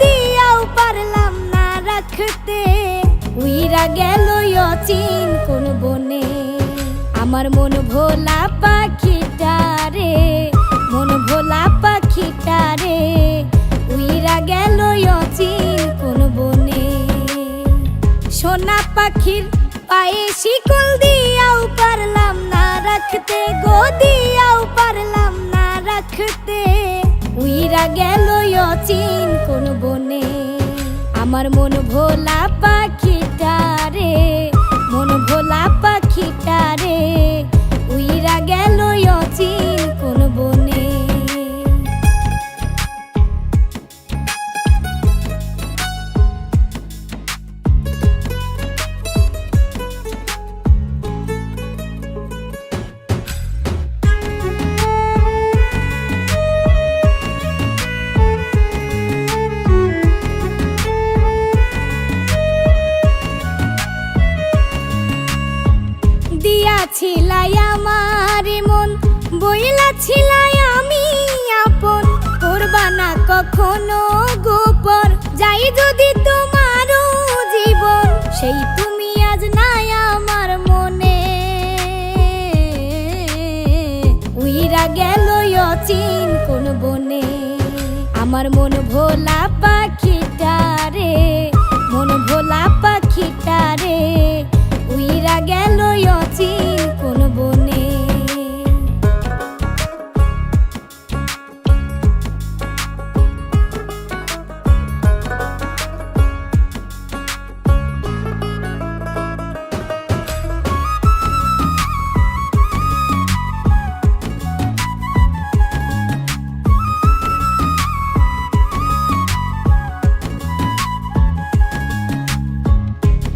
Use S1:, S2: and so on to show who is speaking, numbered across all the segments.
S1: দিয়াও পারলাম না রাখতে। উইরা গেল অচিন কোন বনে, আমার মন ভোলা পাখিটা রে, মন ভোলা পাখিটা রে। উইরা গেল অচিন কোন বনে। সোনা পাখির পায়ে শিকল দিয়াও পারলাম না রাখতে গো, দিয়াও পারলাম না রাখতে। উইরা গেল অচিন কোন বনে, আমার মন ভোলা পাখিটা রে, মন ভোলা পাখিটা রে। উইরা গেল অচিন কোন বনে। দিয়াছিলাই আমার মন, বইলা ছিলাই আমি আপন। করবা না কখনো গোপন, যাই যদি তোমারও জীবন। সেই তুমি আজ নাই আমার মনে, উইরা গেল অচিন কোন বনে। আমার মন ভোলা পাখিটা রে, মন ভোলা পাখিটা রে। উইরা গেল অচিন কোন বনে।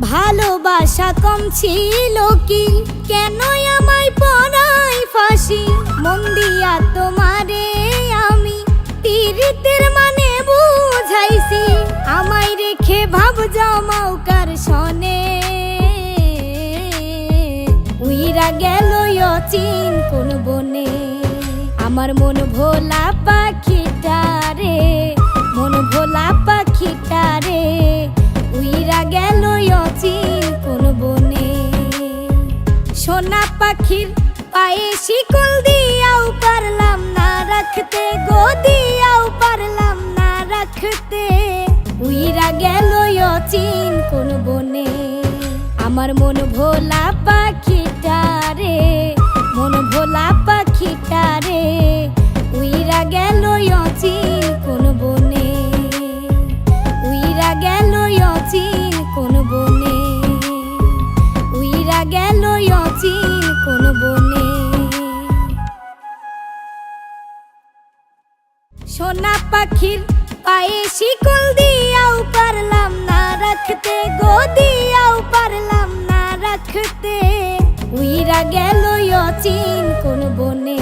S1: ভালোবাসা কম ছিল কি, কেন আমায় পড়াই ফাঁসি। মন দিয়া তোমারে আমি পীড়িতের মানে বুঝাইছি। আমায় রেখে ভাব জমাও কার সনে, উইরা গেল অচিন কোন বনে। আমার মন ভোলা পাখিটা রে, মন ভোলা পাখিটা রে। উইরা গেল অচিন কোন বনে। সোনা পাখির পায়ে শিকল দিয়াও পারলাম না রাখতে গো, দিয়াও পারলাম না রাখতে। উইরা গেল অচিন কোন বনে। আমার মন ভোলা পাখিটা রে, মন ভোলা পাখিটা রে। উইরা গেল অচিন কোন বনে, উইরা গেল অচিন কোন বনে, উইরা গেল অচিন কোন বনে। সোনা পাখির পায়ে শিকল দিয়াও পারলাম না রাখতে গো, দিয়াও পারলাম না রাখতে। উইরা গেল অচিন কোন বনে।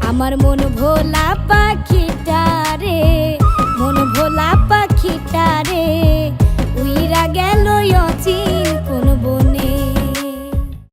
S1: আমার মন ভোলা পাখি